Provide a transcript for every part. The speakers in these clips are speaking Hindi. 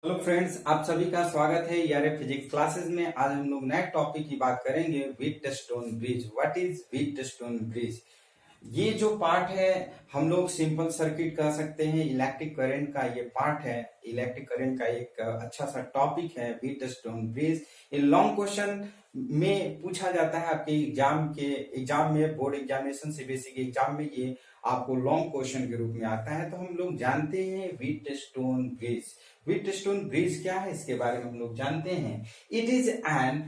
हेलो फ्रेंड्स, आप सभी का स्वागत है यार फिजिक्स क्लासेस में। आज हम लोग नए टॉपिक की बात करेंगे, Wheatstone bridge. What is Wheatstone bridge? ये जो पार्ट है हम लोग सिंपल सर्किट कह सकते हैं, इलेक्ट्रिक करंट का ये पार्ट है। इलेक्ट्रिक करंट का एक अच्छा सा टॉपिक है व्हीटस्टोन ब्रिज। ये लॉन्ग क्वेश्चन में पूछा जाता है आपके एग्जाम में, बोर्ड एग्जामिनेशन से बेसिक एग्जाम में ये आपको लॉन्ग क्वेश्चन के रूप में आता है। तो हम लोग जानते हैं व्हीटस्टोन ब्रिज। व्हीटस्टोन ब्रिज क्या है इसके बारे में हम लोग जानते हैं। It is an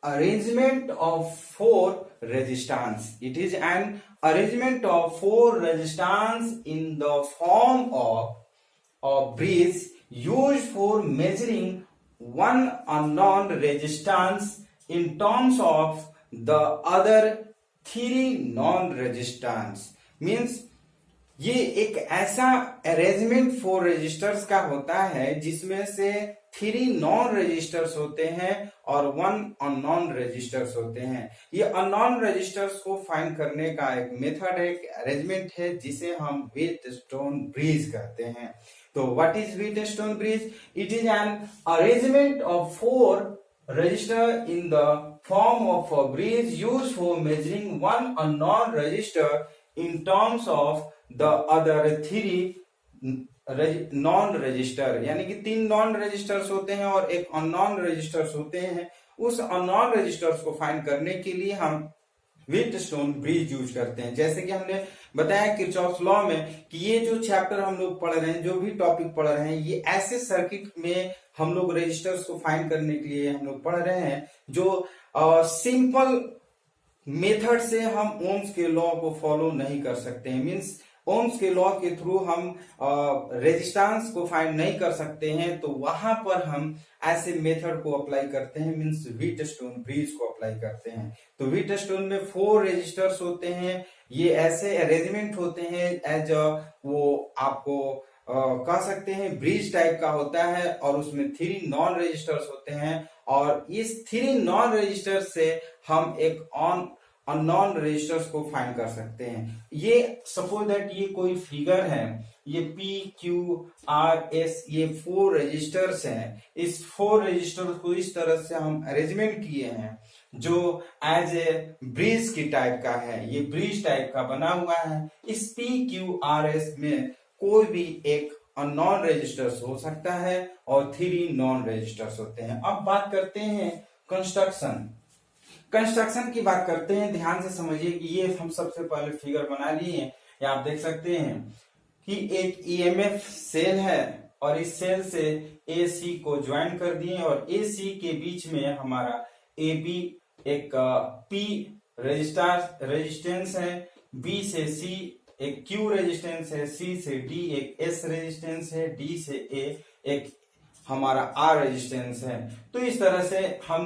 arrangement of four resistance. It is an arrangement of four resistance in the form of bridge used for measuring one unknown resistance in terms of the other three non-resistance. Means ये एक ऐसा अरेंजमेंट फोर रजिस्टर्स का होता है जिसमें से 3 नॉन रजिस्टर्स होते हैं और 1 अननोन रजिस्टर्स होते हैं। ये अननोन रजिस्टर्स को फाइंड करने का एक मेथड है, एक अरेंजमेंट है जिसे हम व्हीटस्टोन ब्रिज कहते हैं। तो what is Wheatstone bridge? It is an arrangement of 4 register in the form of a bridge used for measuring one unknown register in terms of the other 3 non register. यानी कि 3 नॉन रजिस्टर्स होते हैं और एक अननोन रजिस्टर्स होते हैं। उस अननोन रजिस्टर्स को फाइंड करने के लिए हम व्हीटस्टोन ब्रिज यूज करते हैं। जैसे कि हमने बताया किरचॉफ्स लॉ में कि ये जो चैप्टर हम लोग पढ़ रहे हैं, जो भी टॉपिक पढ़ रहे हैं, ये ऐसे सर्किट में हम लोग रेजिस्टर्स को फाइंड करने के लिए हम लोग पढ़ रहे हैं जो सिंपल मेथड से हम ओम्स के लॉ को फॉलो नहीं कर सकते हैं। मींस ओम्स के लॉ के थ्रू हम रेजिस्टेंस को फाइंड नहीं कर सकते हैं, तो वहां पर हम ऐसे मेथड को अप्लाई करते हैं, मींस व्हीटस्टोन ब्रिज को अप्लाई करते हैं। तो व्हीटस्टोन में 4 रेजिस्टर्स होते हैं। ये ऐसे अरेंजमेंट होते हैं एज वो आपको कह सकते हैं ब्रिज टाइप का होता है और उसमें 3 नॉन रजिस्टर्स होते हैं और इस 3 नॉन रजिस्टर से हम एक अननोन रजिस्टर्स को फाइंड कर सकते हैं। ये सपोज दैट ये कोई फिगर है, ये P Q R S ये 4 रजिस्टर्स हैं। इस 4 रजिस्टर्स को इस तरह से हम अरेंजमेंट किए हैं जो एज ए ब्रिज की टाइप का है। ये ब्रिज टाइप का बना हुआ है। इस P Q R S में कोई भी एक अननोन रजिस्टर्स हो सकता है और 3 नॉन रजिस्टर्स होते हैं। अब बात करते हैं कंस्ट्रक्शन की बात करते हैं। ध्यान से समझिए कि ये हम सबसे पहले फिगर बना लिए हैं। ये आप देख सकते हैं कि एक ईएमएफ सेल है और इस सेल से AC को ज्वाइन कर दिए और AC के बीच में हमारा AB एक P रेजिस्टेंस है, B से C एक Q रेजिस्टेंस है, C से D एक S रेजिस्टेंस है, D से A एक हमारा R रेजिस्टेंस है। तो इस तरह से हम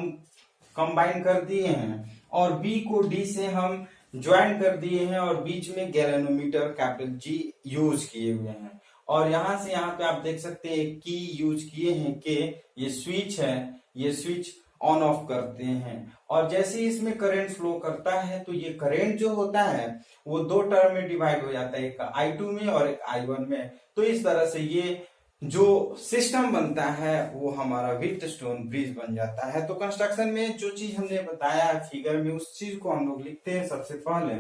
कंबाइन कर दिए हैं और B को D से हम ज्वाइन कर दिए हैं और बीच में गैल्वेनोमीटर कैपिटल G यूज किए हुए हैं। और यहां से यहां पे आप देख सकते हैं एक की यूज किए हैं के ये स्विच है, ये स्विच ऑन ऑफ करते हैं और जैसे ही इसमें करंट फ्लो करता है तो ये करंट जो होता है वो 2 टर्म में डिवाइड हो जाता है, एक I2 में और एक I1 में। तो इस तरह से ये जो सिस्टम बनता है वो हमारा व्हीटस्टोन ब्रिज बन जाता है। तो कंस्ट्रक्शन में जो चीज हमने बताया फिगर में उस चीज को हम लोग लिखते हैं। सबसे पहले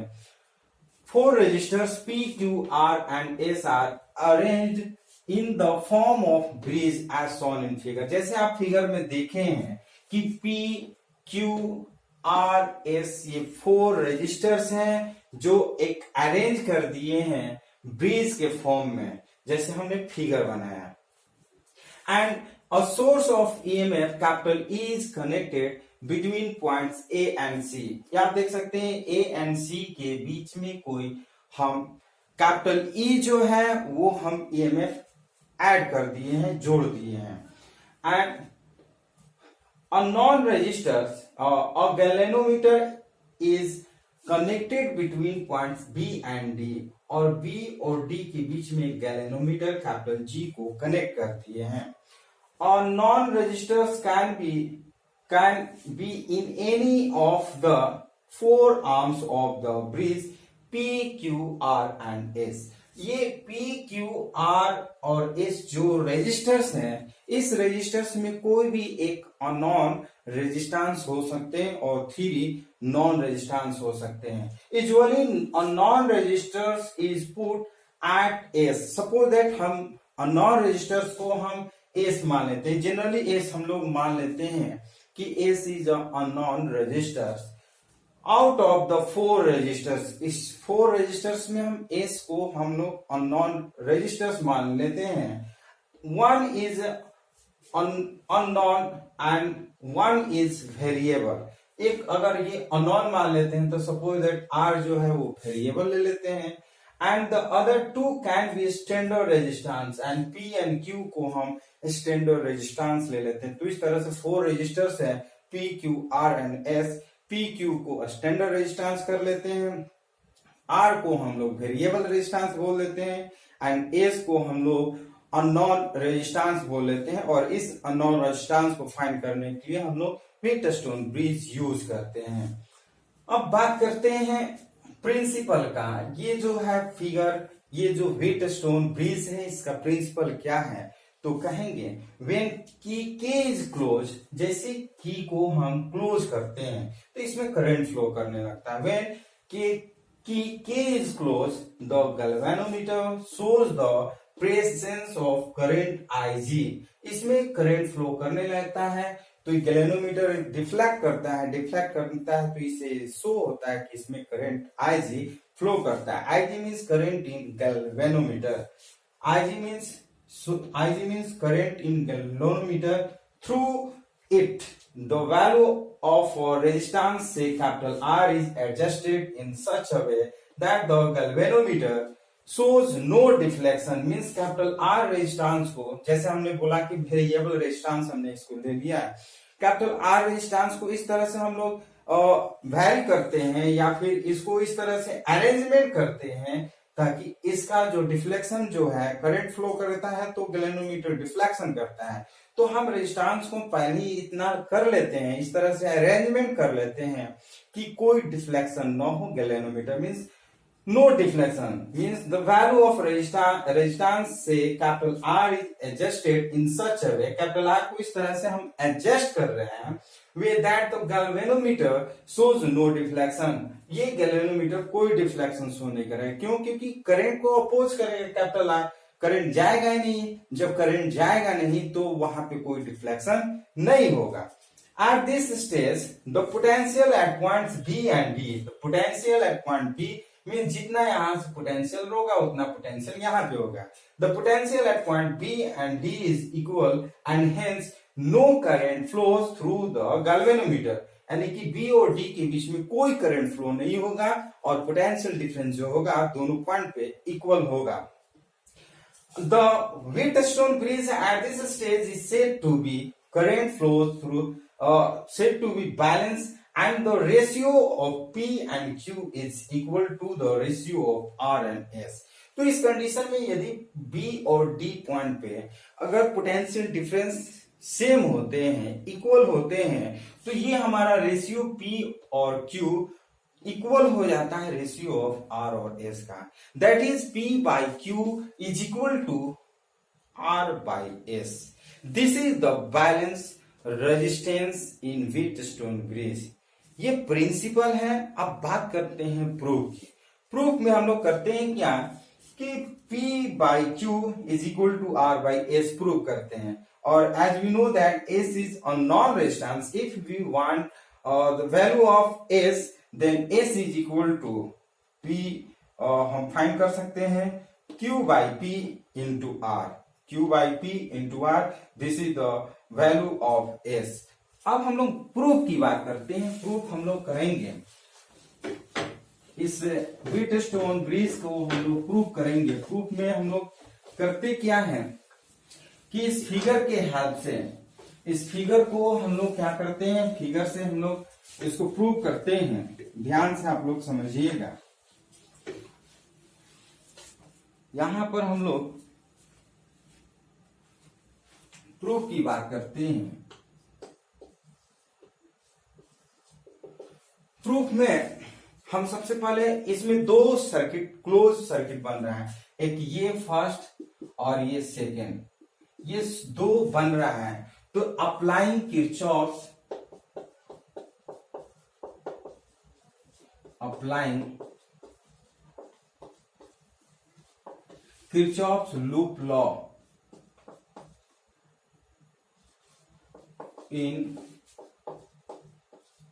4 registers P, Q, R and S are arranged in the form of bridge as shown in figure। जैसे आप फिगर में देखे हैं कि P, Q, R, S ये 4 रजिस्टर्स हैं जो एक अरेंज कर दिए हैं ब्रिज के फॉर्म में, जैसे हमने फिगर बनाया। And a source of EMF capital E is connected between points A and C। ये आप देख सकते हैं A एंड C के बीच में कोई हम कैपिटल E जो है वो हम EMF ऐड कर दिए हैं, जोड़ दिए हैं। And a non-resistors a galvanometer is connected between points B and D और B और D के बीच में गैल्वेनोमीटर कैपिटल G को कनेक्ट कर दिए हैं। और known resistors can be in any of the 4 arms of the bridge P, Q, R and S। ये P, Q, R और S जो रजिस्टर्स हैं इस रेजिस्टर्स में कोई भी एक नॉन रेजिस्टेंस हो सकते हैं और 3 नॉन रेजिस्टेंस हो सकते हैं। Usually known resistors is put at S. Suppose that हम नॉन रेजिस्टर्स को हम एस मान लेते हैं, जनरली एस हम लोग मान लेते हैं कि S is a known resistors. Out of the 4 resistors, इस 4 रजिस्टर्स में हम एस को हम लोग नॉन रजिस्टर्स मान लेते हैं। 1 is unknown and 1 is variable. एक अगर ये अननोन मान लेते हैं तो सपोज दैट आर जो है वो वेरिएबल ले लेते हैं, and the other 2 can be standard resistance, and P and Q को हम स्टैंडर्ड रेजिस्टेंस ले लेते हैं। तो इस तरह से 4 रजिस्टर्स है, P Q R and S. P Q को स्टैंडर्ड रेजिस्टेंस कर लेते हैं, आर को हम लोग वेरिएबल रेजिस्टेंस बोल लेते हैं, एंड एस को हम लोग अननोन रेजिस्टेंस बोल लेते हैं। और इस अननोन रेजिस्टेंस को फाइंड करने के लिए हम लोग व्हीटस्टोन ब्रिज यूज करते हैं। अब बात करते हैं प्रिंसिपल का। ये जो है फिगर, ये जो व्हीटस्टोन ब्रिज है, इसका प्रिंसिपल क्या है? तो कहेंगे व्हेन की के इज क्लोज, जैसे की को हम क्लोज करते हैं तो इसमें करंट फ्लो करने लगता है। व्हेन के is close, the galvanometer shows the presence of current IG. इसमें करंट फ्लो करने लगता है तो गैल्वेनोमीटर डिफ्लेक्ट करता है तो इसे शो होता है कि इसमें करंट आईजी फ्लो करता है। IG means current in galvanometer. IG means current in galvanometer. Through it, the value of resistance, say capital R, is adjusted in such a way that the galvanometer shows no deflection. Means capital R resistance को, जैसे हमने बोला कि वेरिएबल रेजिस्टेंस हमने इसको ले लिया है, कैपिटल R रेजिस्टेंस को इस तरह से हम लोग वैरी करते हैं या फिर इसको इस तरह से अरेंजमेंट करते हैं ताकि इसका जो डिफ्लेक्शन जो है, करंट फ्लो करता है तो गैल्वेनोमीटर डिफ्लेक्शन करता है। तो हम रेजिस्टेंस को पहले ही इतना कर लेते हैं, इस तरह से अरेंजमेंट कर लेते हैं कि कोई डिफ्लेक्शन न हो। Galvanometer means no deflection, means the value of resistance से capital R is adjusted in such a way, capital R को इस तरह से हम एडजस्ट कर रहे हैं with that the galvanometer shows no deflection। ये गैल्वेनोमीटर कोई डिफ्लेक्शन शो नहीं करेगा। क्यों? क्योंकि करंट को अपोज करेगा कैपिटल आर, करंट जाएगा ही नहीं। जब करंट जाएगा नहीं तो वहां पे कोई डिफ्लेक्शन नहीं होगा। At this stage, the potential at points B and D, the potential at point B means जितना यहाँ से पोटेंशियल होगा उतना पोटेंशियल यहाँ पे होगा। The potential at point B and D is equal and hence no current flows through the galvanometer। यानी कि B और D के बीच में कोई करंट फ्लो नहीं होगा और पोटेंशियल डिफरेंस जो होगा दोनों पॉइंट पे इक्वल होगा। The Wheatstone bridge at this stage is said to be current flows through said to be balanced and the ratio of P and Q is equal to the ratio of R and S। तो इस कंडीशन में यदि B और D पॉइंट पे अगर पोटेंशियल डिफरेंस सेम होते हैं, इक्वल होते हैं, तो ये हमारा रेशियो P और Q इक्वल हो जाता है रेशियो ऑफ R और S का। That is P by Q is equal to R by S। This is the balance resistance in Wheatstone bridge. ये प्रिंसिपल है। अब बात करते हैं प्रूफ की। प्रूफ में हम लोग करते हैं क्या कि P by Q is equal to R by S prove करते हैं। और as we know that S is a non-resistance, if we want the value of S, then S is equal to P, हम फाइंड कर सकते हैं Q by P into R। Q by P into R, this is the value of S। अब हम लोग प्रूफ की बात करते हैं। प्रूफ हम लोग करेंगे, इस व्हीटस्टोन ब्रिज को हम लोग प्रूफ करेंगे। प्रूफ में हम लोग करते क्या है कि इस फिगर के हेल्प से, इस फिगर को हम लोग क्या करते हैं, फिगर से हम लोग इसको प्रूव करते हैं। ध्यान से आप लोग समझिएगा। यहां पर हम लोग प्रूफ की बात करते हैं। प्रूफ में हम सबसे पहले इसमें 2 सर्किट, क्लोज सर्किट बन रहा है। एक ये फर्स्ट और ये सेकेंड। ये दो बन रहा है, तो applying Kirchhoff's loop law in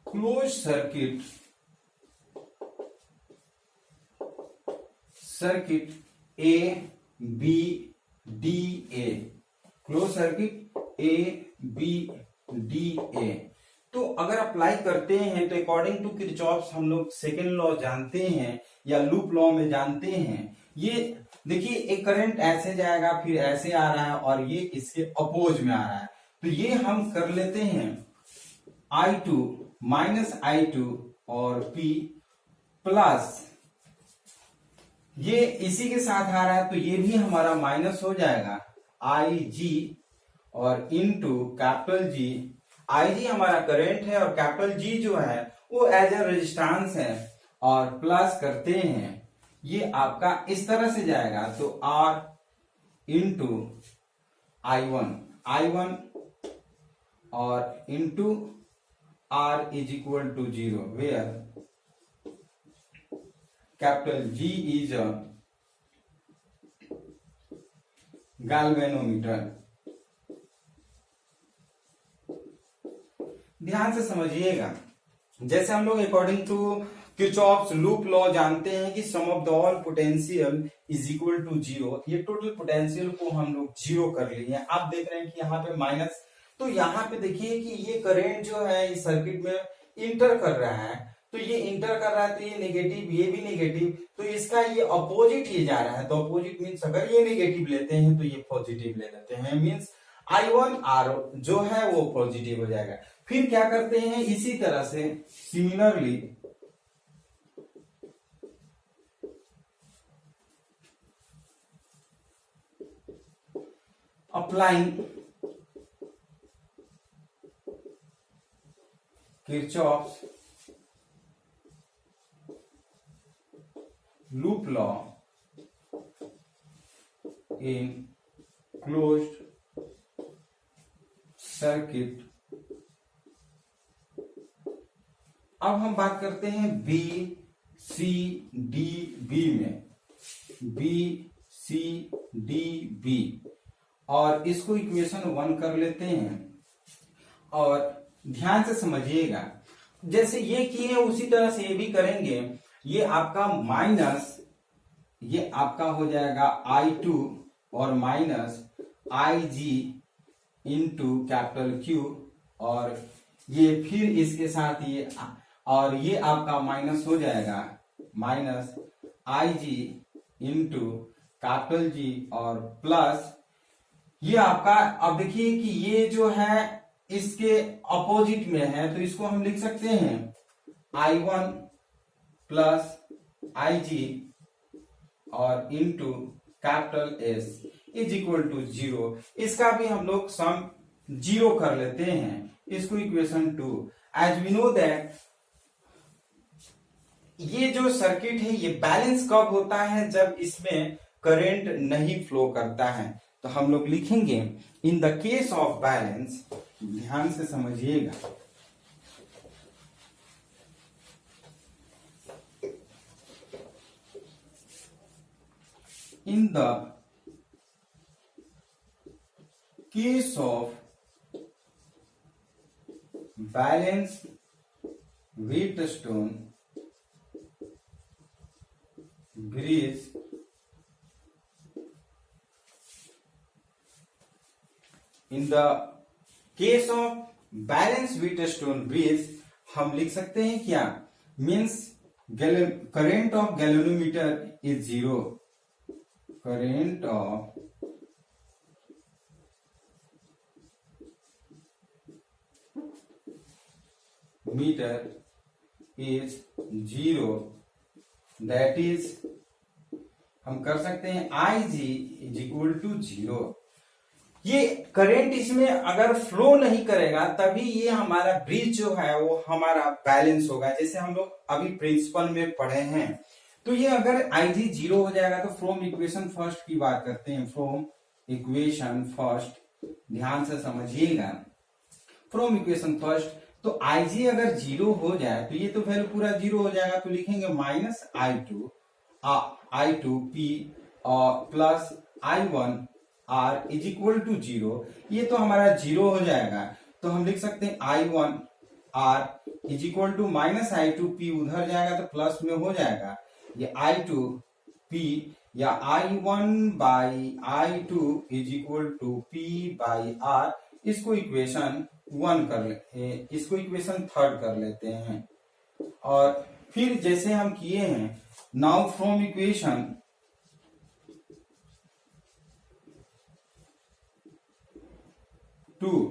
close circuit A B D A, close circuit A B D A। तो अगर अप्लाई करते हैं तो अकॉर्डिंग टू किरचॉफ्स हम लोग सेकेंड लॉ जानते हैं या लूप लॉ में जानते हैं। ये देखिए एक करंट ऐसे जाएगा फिर ऐसे आ रहा है और ये इसके अपोज में आ रहा है, तो ये हम कर लेते हैं I2 माइनस I2 और P प्लस ये इसी के साथ आ रहा है, तो ये भी हमारा माइनस हो जाएगा IG और इनटू कैपिटल G। IG हमारा करंट है और कैपिटल G जो है वो एज ए रेजिस्टेंस है, और प्लस करते हैं ये आपका इस तरह से जाएगा, तो R इंटू I1 और into R is equal to 0, where capital G is a galvanometer. ध्यान से समझिएगा, जैसे हम लोग according to Kirchhoff's loop law जानते हैं कि sum of the all potential is equal to 0। ये टोटल पोटेंशियल को हम लोग 0 कर लिए हैं। आप देख रहे हैं कि यहाँ पे माइनस, तो यहाँ पे देखिए कि ये करंट जो है इस सर्किट में इंटर कर रहा है, तो ये इंटर कर रहा है तो ये नेगेटिव, ये भी नेगेटिव, तो इसका ये अपोजिट ही जा रहा है। तो अपोजिट मीन्स अगर ये नेगेटिव लेते हैं तो ये पॉजिटिव ले लेते हैं, मीन्स I1 R जो है वो पॉजिटिव हो जाएगा। फिर क्या करते हैं, इसी तरह से similarly applying Kirchhoff's loop law in closed circuit. अब हम बात करते हैं B C D B में, B C D B, और इसको इक्वेशन 1 कर लेते हैं। और ध्यान से समझिएगा, जैसे ये किए उसी तरह से ये भी करेंगे। ये आपका माइनस, ये आपका हो जाएगा I2 और minus IG into capital Q, और ये फिर इसके साथ ये, और ये आपका माइनस हो जाएगा minus IG into capital G और प्लस ये आपका। अब देखिए कि ये जो है इसके अपोजिट में है, तो इसको हम लिख सकते हैं I1 प्लस IG और into capital S is equal to 0। इसका भी हम लोग सम 0 कर लेते हैं, इसको equation 2। As we know that ये जो सर्किट है ये बैलेंस कब होता है, जब इसमें करंट नहीं फ्लो करता है। तो हम लोग लिखेंगे in the case of balance, ध्यान से समझिएगा, in the case of balanced Wheatstone bridge, in the case of balanced Wheatstone bridge हम लिख सकते हैं क्या, means current of galvanometer is 0, current of meter is 0, that is हम कर सकते हैं IG is equal to 0। ये करंट इसमें अगर फ्लो नहीं करेगा तभी ये हमारा ब्रिज जो है वो हमारा बैलेंस होगा, जैसे हम लोग अभी प्रिंसिपल में पढ़े हैं। तो ये अगर IG 0 हो जाएगा तो फ्रॉम इक्वेशन फर्स्ट की बात करते हैं, फ्रॉम इक्वेशन फर्स्ट ध्यान से समझिएगा। फ्रॉम इक्वेशन फर्स्ट, तो IG अगर जीरो हो जाए तो ये तो वैल्यू पूरा जीरो हो जाएगा, तो लिखेंगे माइनस I2 P और plus I1 R is equal to zero. ये तो हमारा जीरो हो जाएगा, तो हम लिख सकते हैं I1 R is equal to minus I2 P, उधर जाएगा तो प्लस में हो जाएगा, ये I2 P या I1 by I2 is equal to P by R। इसको इक्वेशन 1 कर ले, इसको इक्वेशन 3 कर लेते हैं। और फिर जैसे हम किए हैं, नाउ फ्रॉम इक्वेशन 2,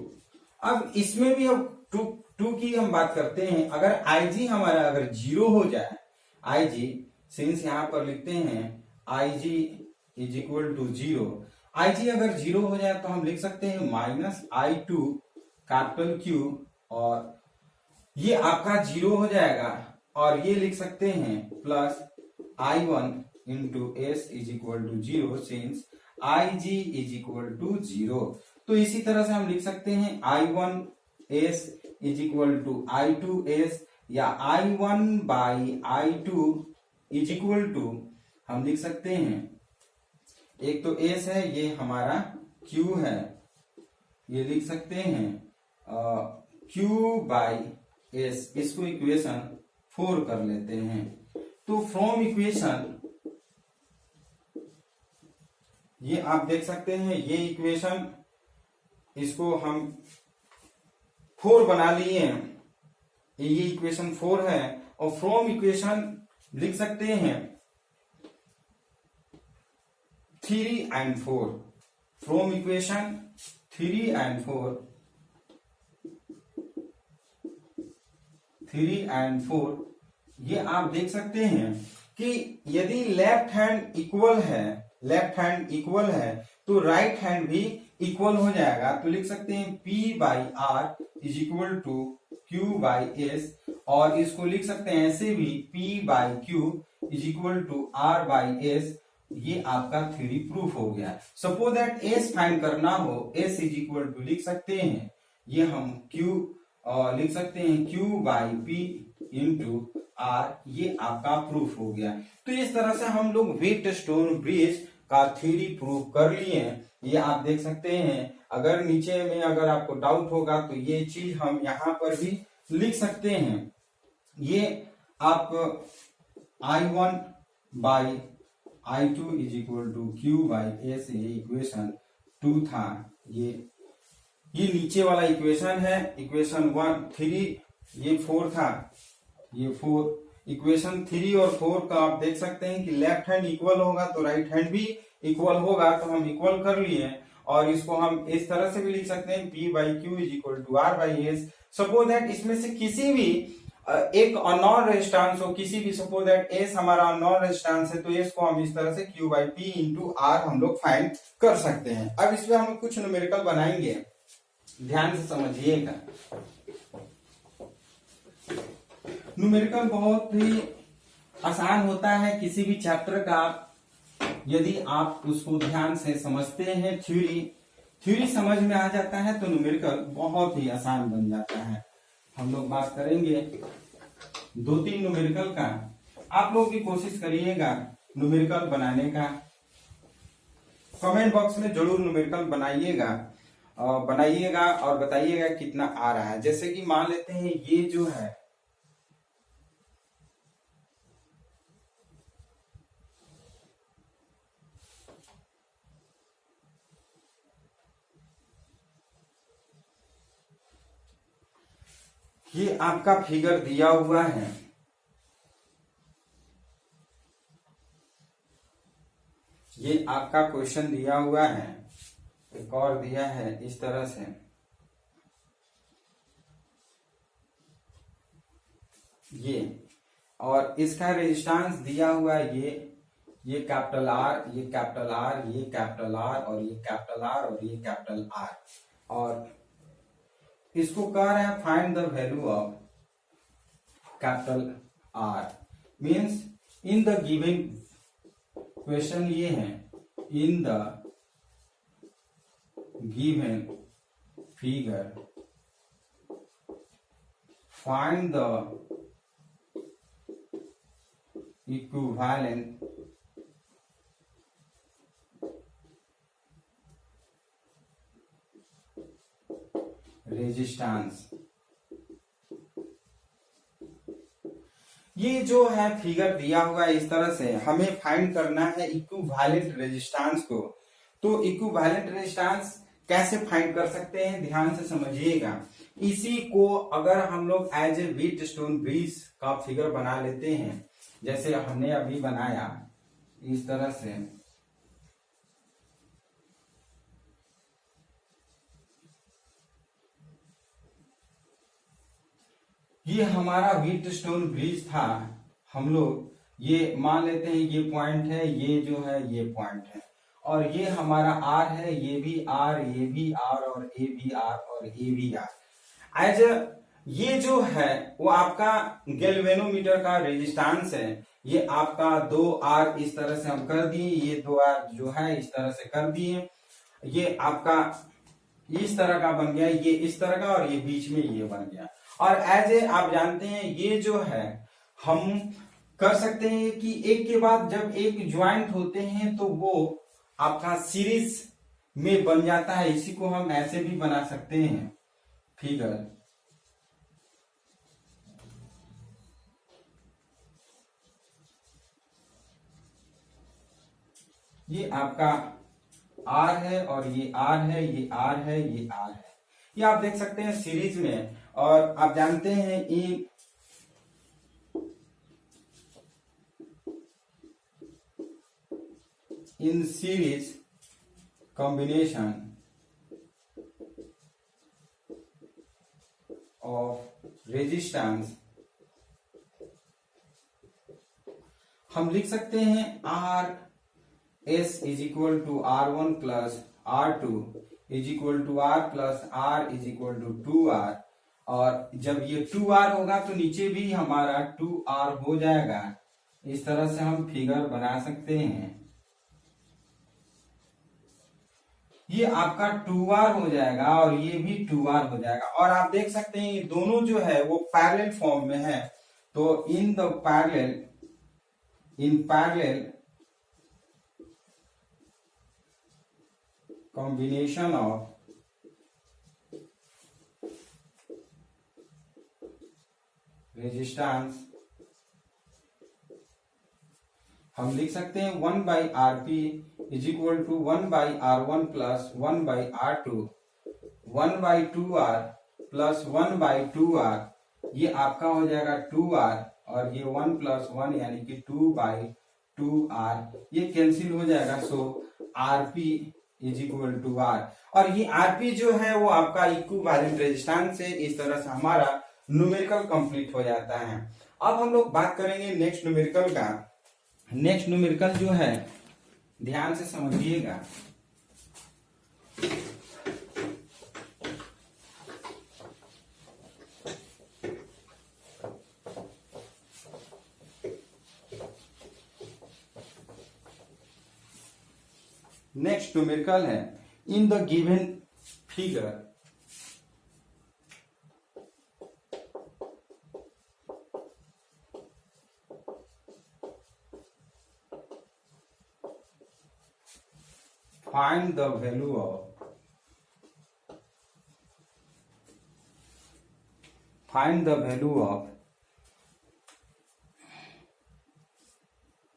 अब इसमें भी अब टू की हम बात करते हैं। अगर IG हमारा अगर जीरो हो जाए, IG सिंस यहां पर लिखते हैं IG is equal to zero, IG अगर जीरो हो जाए तो हम लिख सकते हैं माइनस I2 कैपिटल Q, और ये आपका जीरो हो जाएगा, और ये लिख सकते हैं plus I1 into S is equal to zero since IG is equal to zero. तो इसी तरह से हम लिख सकते हैं I1S is equal to I2S, या I1 by I2 is equal to, हम लिख सकते हैं एक तो S है, ये हमारा Q है, ये लिख सकते हैं Q बाई S, इसको इक्वेशन 4 कर लेते हैं। तो फ्रॉम इक्वेशन, ये आप देख सकते हैं, ये इक्वेशन इसको हम 4 बना लिए हैं, ये इक्वेशन 4 है। और फ्रॉम इक्वेशन लिख सकते हैं 3 and 4, फ्रॉम इक्वेशन 3 and 4, ये आप देख सकते हैं कि यदि लेफ्ट हैंड इक्वल है तो राइट हैंड भी इक्वल हो जाएगा। तो लिख सकते हैं P by R is equal to Q by S, और इसको लिख सकते हैं ऐसे भी P by Q is equal to R by S। ये आपका थ्योरी प्रूफ हो गया। सपोज दैट S फाइंड करना हो, S इज इक्वल टू लिख सकते हैं, ये हम Q लिख सकते हैं Q by P into R, ये आपका प्रूफ हो गया। तो इस तरह से हम लोग व्हीटस्टोन ब्रिज का थ्योरी प्रूफ कर लिए हैं। ये आप देख सकते हैं, अगर नीचे में अगर आपको डाउट होगा तो ये चीज हम यहाँ पर भी लिख सकते हैं। ये आप I1 by I2 is equal to Q by S, ये इक्वेशन 2 था। ये नीचे वाला इक्वेशन है, इक्वेशन 3, ये 4 था, ये 4। इक्वेशन 3 और 4 का आप देख सकते हैं कि लेफ्ट हैंड इक्वल होगा तो राइट हैंड भी इक्वल होगा, तो हम इक्वल कर लिए। और इसको हम इस तरह से भी लिख सकते हैं P by Q is equal to R by S। Suppose that इसमें से किसी भी एक नॉन रेजिस्टेंस हो, किसी भी, सपोज दैट S हमारा नॉन रेजिस्टेंस है, तो S को हम इस तरह से Q by P into R हम लोग फाइंड कर सकते हैं। अब इसमें हम कुछ न्यूमेरिकल बनाएंगे, ध्यान से समझिएगा। न्यूमेरिकल बहुत ही आसान होता है किसी भी चैप्टर का, यदि आप उसको ध्यान से समझते हैं, थ्योरी समझ में आ जाता है तो न्यूमेरिकल बहुत ही आसान बन जाता है। हम लोग बात करेंगे 2-3 न्यूमेरिकल का। आप लोग भी कोशिश करिएगा न्यूमेरिकल बनाने का, कमेंट बॉक्स में जरूर न्यूमेरिकल बनाइएगा और बताइएगा कितना आ रहा है। जैसे कि मान लेते हैं ये जो है, ये आपका फिगर दिया हुआ है, ये आपका क्वेश्चन दिया हुआ है, एक और दिया है इस तरह से, ये, और इसका रेजिस्टेंस दिया हुआ है ये कैपिटल R, ये कैपिटल R, ये कैपिटल R, और ये कैपिटल R, और ये कैपिटल R, और इसको कह रहे हैं find the value of capital R। Means in the given question ये है, in the given figure find the equivalent resistance. ये जो है फिगर दिया हुआ है इस तरह से, हमें फाइंड करना है इक्विवेलेंट रेजिस्टेंस को। तो इक्विवेलेंट रेजिस्टेंस कैसे फाइंड कर सकते हैं, ध्यान से समझिएगा। इसी को अगर हम लोग एज ए व्हीटस्टोन ब्रिज का फिगर बना लेते हैं, जैसे हमने अभी बनाया इस तरह से, ये हमारा व्हीटस्टोन ब्रिज था। हम लोग ये मान लेते हैं ये पॉइंट है, ये जो है ये पॉइंट है, और ये हमारा आर है, ये भी आर, ये भी आर, और ए भी आर, और ए भी आर। एज ये जो है वो आपका गैल्वेनोमीटर का रेजिस्टेंस है। ये आपका 2R इस तरह से हम कर दिए, ये 2R जो है इस तरह से कर दिए। ये आपका इस तरह का बन गया, ये इस तरह का, और ये बीच में ये बन गया। और एज ए आप जानते हैं ये जो है हम कर सकते हैं कि एक के बाद जब एक ज्वाइंट होते हैं तो वो आपका सीरीज में बन जाता है। इसी को हम ऐसे भी बना सकते हैं फिगर। ये आपका R है, और ये R है, ये R है, ये R है। ये आप देख सकते हैं सीरीज में। और आप जानते हैं in series combination of resistance हम लिख सकते हैं R S is equal to R1 plus R2 is equal to R plus R is equal to 2R। और जब ये 2R होगा तो नीचे भी हमारा 2R हो जाएगा। इस तरह से हम फिगर बना सकते हैं। ये आपका 2R हो जाएगा और ये भी 2R हो जाएगा। और आप देख सकते हैं ये दोनों जो है वो पैरेलल फॉर्म में है। तो in parallel combination of resistance हम लिख सकते हैं 1/Rp is equal to 1/R1 plus 1/R2, 1/2R plus 1/2R। ये आपका हो जाएगा 2R, और ये 1 प्लस 1 यानी कि 2/2R। ये कैंसिल हो जाएगा। So Rp is equal to R। और ये Rp जो है वो आपका इक्विवेलेंट रेजिस्टेंस से इस तरह से हमारा न्यूमेरिकल कंप्लीट हो जाता है। अब हम लोग बात करेंगे नेक्स्ट न्यूमेरिकल का। नेक्स्ट न्यूमेरिकल जो है ध्यान से समझिएगा। नेक्स्ट न्यूमेरिकल है in the given figure find the value of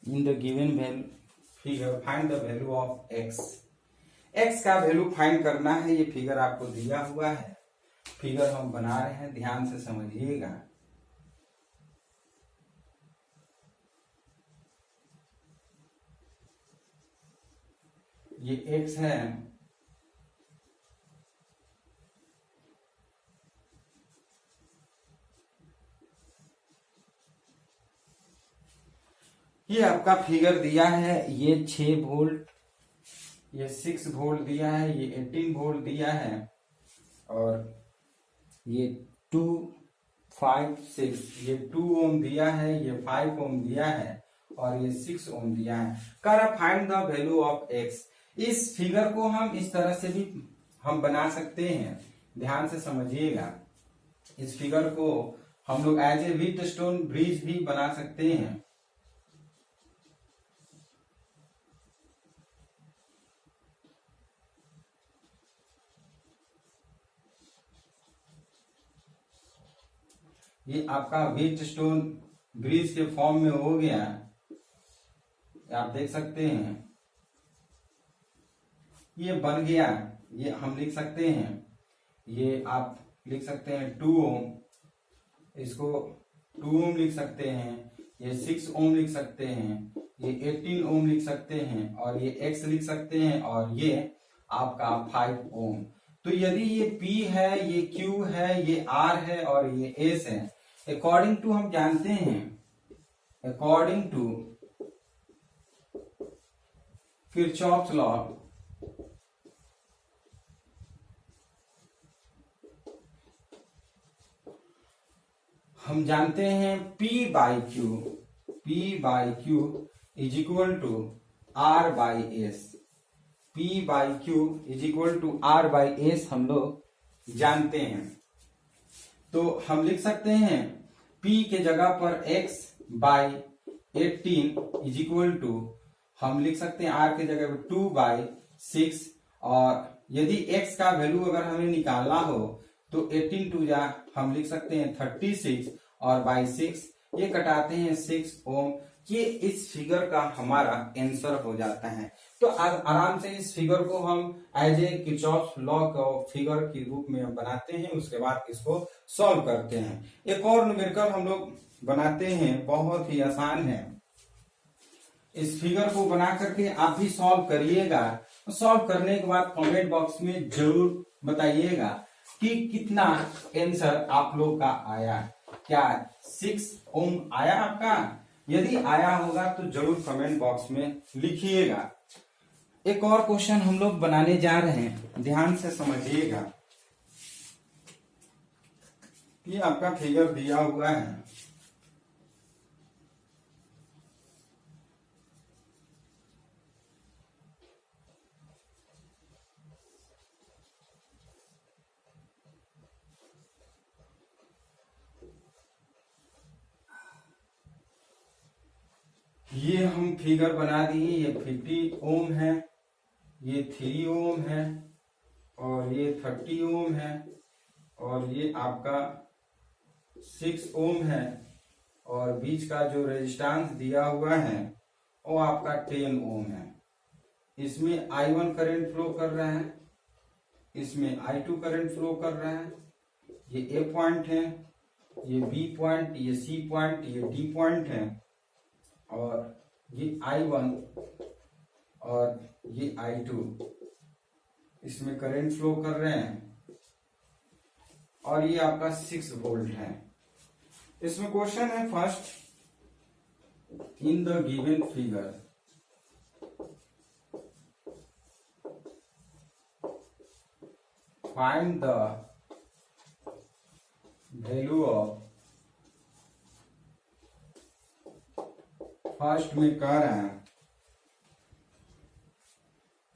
in the given figure find the value of x। x का वैल्यू फाइंड करना है। ये फिगर आपको दिया हुआ है, फिगर हम बना रहे हैं, ध्यान से समझिएगा। ये x है, ये आपका फिगर दिया है। ये 6 वोल्ट, ये 6 वोल्ट दिया है, ये 18 वोल्ट दिया है, और ये 2, 5, 6 ये 2 ओम दिया है, ये 5 ओम दिया है, और ये 6 ओम दिया है। कर find the value of x। इस फिगर को हम इस तरह से भी हम बना सकते हैं। ध्यान से समझिएगा, इस फिगर को हम लोग एज ए व्हीटस्टोन ब्रिज भी बना सकते हैं। ये आपका व्हीटस्टोन ब्रिज के फॉर्म में हो गया, आप देख सकते हैं ये बन गया। ये हम लिख सकते हैं, ये आप लिख सकते हैं 2 ओम, इसको 2 ओम लिख सकते हैं, ये 6 ओम लिख सकते हैं, ये 18 ओम लिख सकते हैं, और ये X लिख सकते हैं, और ये आपका 5 ओम। तो यदि ये P है, ये Q है, ये R है और ये S है, अकॉर्डिंग टू हम जानते हैं, अकॉर्डिंग टू किरचॉफ्स लॉ, हम जानते हैं P by Q is equal to R by S. P by Q is equal to R by S हम लोग जानते हैं। तो हम लिख सकते हैं P के जगह पर X by 18 is equal to, हम लिख सकते हैं R के जगह पर 2 बाई 6, और यदि X का वैल्यू अगर हमें निकालना हो तो 18 टू जा हम लिख सकते हैं 36, और बाई 6 ये कटाते हैं 6 ओम। ये इस फिगर का हमारा आंसर हो जाता है। तो आराम से इस फिगर को हम एज ए किरचॉफ लॉ का फिगर के रूप में बनाते हैं, उसके बाद इसको सॉल्व करते हैं। एक और न्यूमेरिकल हम लोग बनाते हैं, बहुत ही आसान है। इस फिगर को बना करके आप भी सॉल्व करिएगा। सॉल्व करने के बाद कमेंट बॉक्स में जरूर बताइएगा कि कितना आंसर आप लोग का आया। क्या 6 ओम आया आपका? यदि आया होगा तो जरूर कमेंट बॉक्स में लिखिएगा। एक और क्वेश्चन हम लोग बनाने जा रहे हैं, ध्यान से समझिएगा। ये आपका फिगर दिया हुआ है, ये हम फिगर बना दिए। ये 50 ओम है, ये 3 ओम है, और ये 30 ओम है, और ये आपका 6 ओम है, और बीच का जो रेजिस्टेंस दिया हुआ है वो आपका 10 ओम है। इसमें I1 करंट फ्लो कर रहा है, इसमें I2 करंट फ्लो कर रहा है। ये A पॉइंट है, ये B पॉइंट, ये C पॉइंट, ये D पॉइंट है, और ये I1 और ये I2 इसमें करंट फ्लो कर रहे हैं, और ये आपका 6 वोल्ट है। इसमें क्वेश्चन है first, in the given figure find the value of, first में कह रहे हैं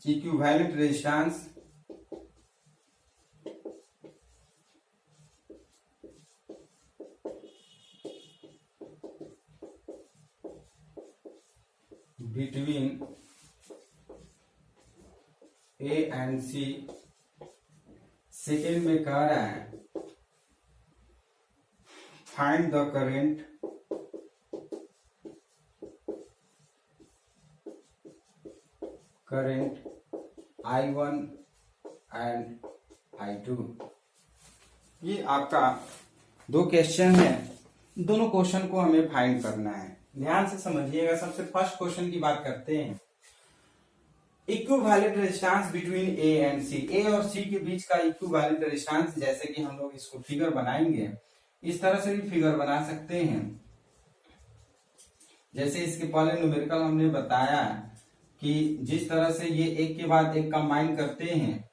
equivalent resistance between A and C। Second में कह रहा है find the current I1 and I2। ये आपका 2 क्वेश्चन है, दोनों क्वेश्चन को हमें फाइंड करना है। ध्यान से समझिएगा। सबसे फर्स्ट क्वेश्चन की बात करते हैं, equivalent resistance between A and C। A और C के बीच का इक्विवेलेंट रेजिस्टेंस, जैसे कि हम लोग इसको फिगर बनाएंगे, इस तरह से भी फिगर बना सकते हैं। जैसे इसके पहले न्यूमेरिकल हमने बताया कि जिस तरह से ये एक के बाद एक कंबाइन करते हैं,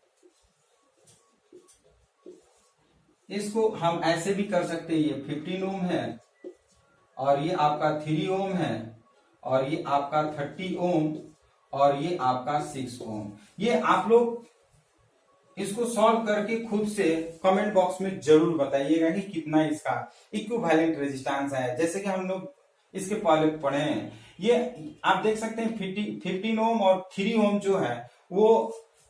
इसको हम ऐसे भी कर सकते हैं। ये 15 ओम है, और ये आपका 3 ओम है, और ये आपका 30 ओम, और ये आपका 6 ओम। ये आप लोग इसको सॉल्व करके खुद से कमेंट बॉक्स में जरूर बताइएगा कि कितना इसका इक्विवेलेंट रेजिस्टेंस है। जैसे कि हम लोग इसके पहले पढ़े हैं, ये आप देख सकते हैं 15 ओम और 3 ओम जो है वो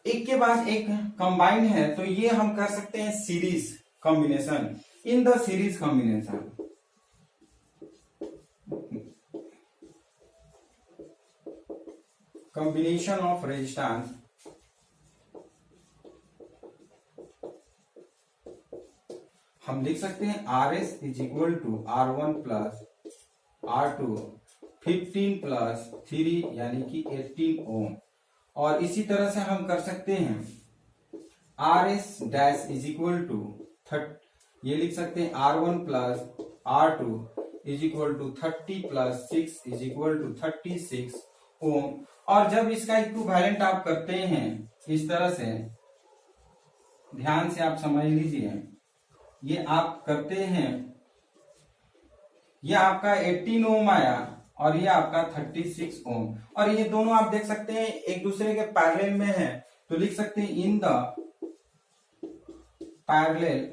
एक के बाद एक कंबाइन है, तो ये हम कर सकते हैं series combination. In the series combination of resistance हम लिख सकते हैं RS is equal to R1 plus R2 15 plus 3 यानी कि 18 ओम। और इसी तरह से हम कर सकते हैं RS dash is equal to ये लिख सकते हैं R1 plus R2 is equal to 30 plus 6 is equal to 36 ohm. और जब इसका इक्विवेलेंट आप करते हैं इस तरह से, ध्यान से आप समझ लीजिए, ये आप करते हैं, ये आपका 18 ओम आया और ये आपका 36 ओम, और ये दोनों आप देख सकते हैं एक दूसरे के पैरेलल में है, तो लिख सकते हैं in the parallel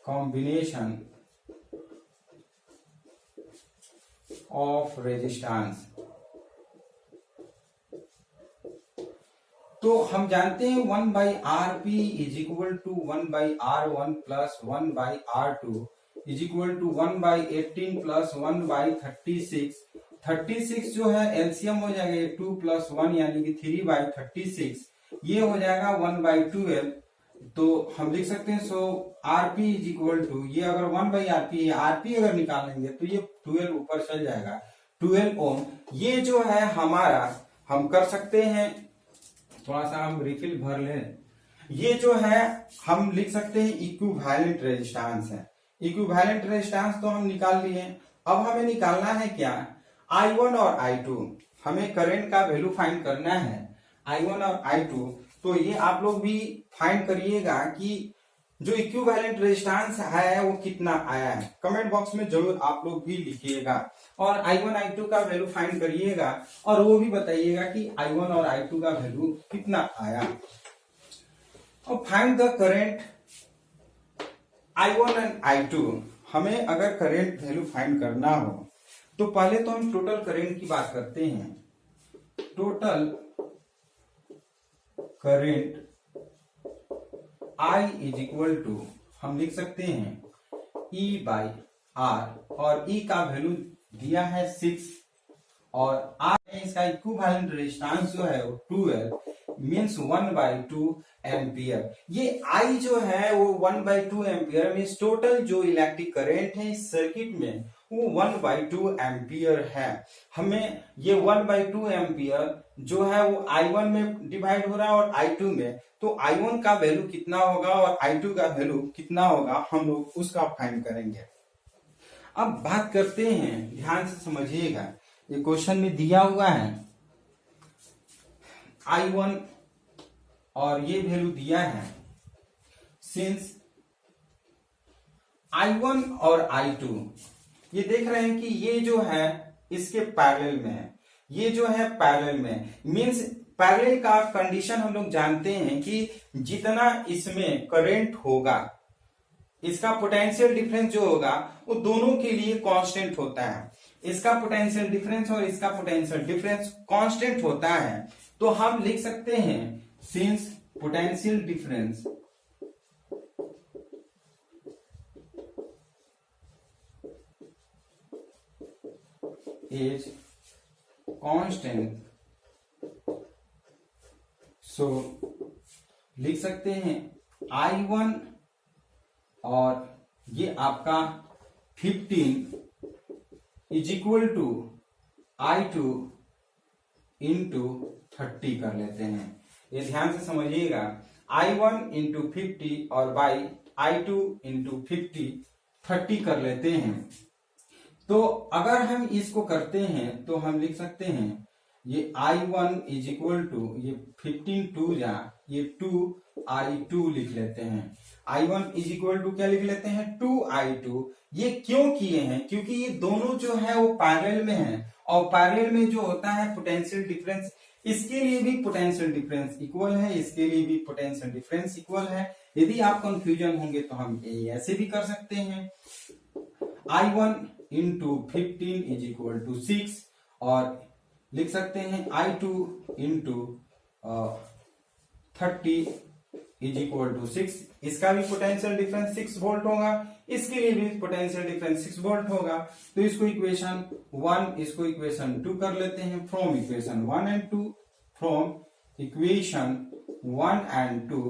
combination of resistance. तो हम जानते हैं 1 by R P is equal to 1 by R1 plus 1 by R2 is equal to 1 by 18 plus 1 by 36। 36 जो है एलसीएम हो जाएगा 2 प्लस 1 यानी कि 3 बाई 36, ये हो जाएगा 1 बाई 12। तो हम लिख सकते हैं सो आरपी इज इक्वल टू, ये अगर 1 बाई आरपी आरपी अगर निकालेंगे तो ये 12 ऊपर चल जाएगा 12 ओम। ये जो है हमारा, हम कर सकते हैं, थोड़ा सा हम रिफिल भर लें, ये जो है हम लिख सकते हैं इक्विवेलेंट रेजिस्टेंस है। इक्विवेलेंट रेजिस्टेंस तो हम निकाल लिए। अब हमें निकालना है क्या, I1 और I2। हमें करंट का वैल्यू फाइंड करना है I1 और I2। तो ये आप लोग भी फाइंड करिएगा कि जो इक्विवेलेंट रेजिस्टेंस है वो कितना आया है। कमेंट बॉक्स में जरूर आप लोग भी लिखिएगा और I1 I2 का वैल्यू फाइंड करिएगा और वो भी बताइएगा कि I1 और I2 का वैल्यू कितना आया। और find the current I1 and I2। हमें अगर करंट वैल्यू फाइंड करना हो तो पहले तो हम टोटल करंट की बात करते हैं। Total current I is equal to हम लिख सकते हैं E बाई R, और E का वैल्यू दिया है 6 और R है इसका इक्विवेलेंट रेजिस्टेंस जो है वो 12 मीन्स 1/2 एम्पियर। ये I जो है वो 1/2 एम्पियर मीन्स टोटल जो इलेक्ट्रिक करंट है इस सर्किट में वो 1/2 एम्पियर है। हमें ये 1/2 एम्पियर जो है वो I1 में डिवाइड हो रहा है और I2 में, तो I1 का वैल्यू कितना होगा और I2 का वैल्यू कितना होगा हम लोग उसका फाइंड करेंगे। अब बात करते हैं, ध्यान से समझिएगा, ये क्वेश्चन में दिया हुआ है I1 और ये वैल्यू दिया है, सिंस I1 और I2 ये देख रहे हैं कि ये जो है इसके पैरेलल में है, ये जो है पैरेलल में, मींस पैरेलल का कंडीशन हम लोग जानते हैं कि जितना इसमें करंट होगा इसका पोटेंशियल डिफरेंस जो होगा वो दोनों के लिए कांस्टेंट होता है। इसका पोटेंशियल डिफरेंस और इसका पोटेंशियल डिफरेंस कांस्टेंट होता है, तो हम लिख सकते हैं since potential difference is constant, so लिख सकते हैं I1 और ये आपका 15 is equal to I2 into 30 कर लेते हैं। ये ध्यान से समझिएगा, I1 इंटू 50 और बाई I2 इंटू 30 कर लेते हैं। तो अगर हम इसको करते हैं तो हम लिख सकते हैं ये I1 इज इक्वल टू ये 15 2 जा ये 2I2 लिख लेते हैं। I1 इज इक्वल टू क्या लिख लेते हैं 2I2। ये क्यों किए हैं, क्योंकि ये दोनों जो है वो पैरेलल में है और पैरेलल में जो होता है पोटेंशियल डिफरेंस इसके लिए भी पोटेंशियल डिफरेंस इक्वल है, इसके लिए भी पोटेंशियल डिफरेंस इक्वल है। यदि आप कंफ्यूजन होंगे तो हम ऐसे भी कर सकते हैं, I1 into 15 is equal to 6, और लिख सकते हैं I2 into 30 is equal to 6। इसका भी पोटेंशियल डिफरेंस 6 वोल्ट होगा, इसके लिए भी पोटेंशियल डिफरेंस 6 वोल्ट होगा। तो इसको इक्वेशन 1, इसको इक्वेशन 2 कर लेते हैं। From equation 1 and 2, from equation 1 and 2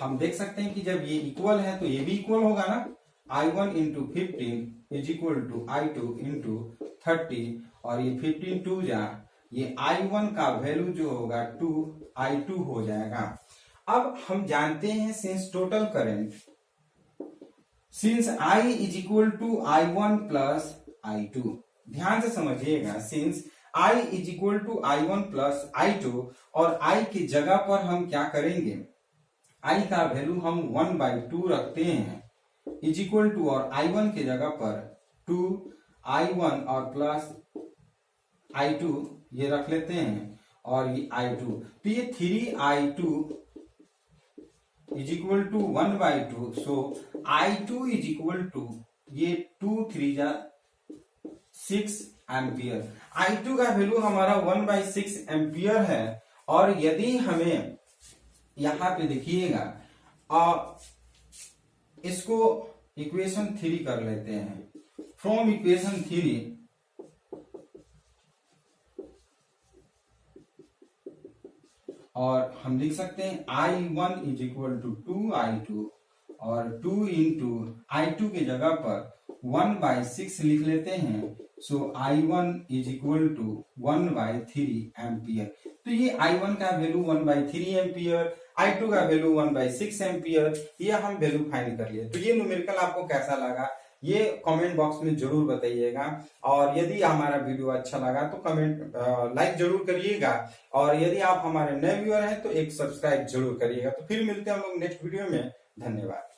हम देख सकते हैं कि जब ये इक्वल है तो ये भी इक्वल होगा ना। I1 into 15 is equal to I2 into 30, और ये 15 2 जा, ये I1 का वैल्यू जो होगा 2 I2 हो जाएगा। अब हम जानते हैं since total current, since I is equal to I1 plus I2, ध्यान से समझिएगा, since I is equal to I1 plus I2, और I की जगह पर हम क्या करेंगे, I का वैल्यू हम 1/2 रखते हैं, इज इक्वल टू, और I1 की जगह पर 2I1 और प्लस I2 ये रख लेते हैं, और ये I2, तो ये 3I2 is equal to 1/2। So I2 is equal to, ये 2 3 जा 6 एम्पियर। I2 का वैल्यू हमारा 1/6 एम्पियर है। और यदि हमें यहां पे देखिएगा, इसको इक्वेशन 3 कर लेते हैं। फ्रॉम इक्वेशन 3 और हम लिख सकते हैं I1 is equal to 2I2, और 2 इंटू I2 की जगह पर 1/6 लिख लेते हैं। So I1 is equal to 1/3 ampere. तो ये I1 का वैल्यू 1/3 एम्पियर, I2 का वैल्यू 1/6 एम्पियर, ये हम वैल्यू फाइंड कर लिए। तो ये न्यूमेरिकल आपको कैसा लगा ये कमेंट बॉक्स में जरूर बताइएगा। और यदि हमारा वीडियो अच्छा लगा तो कमेंट लाइक जरूर करिएगा, और यदि आप हमारे नए व्यूअर हैं तो एक सब्सक्राइब जरूर करिएगा। तो फिर मिलते हैं हम लोग नेक्स्ट वीडियो में। धन्यवाद।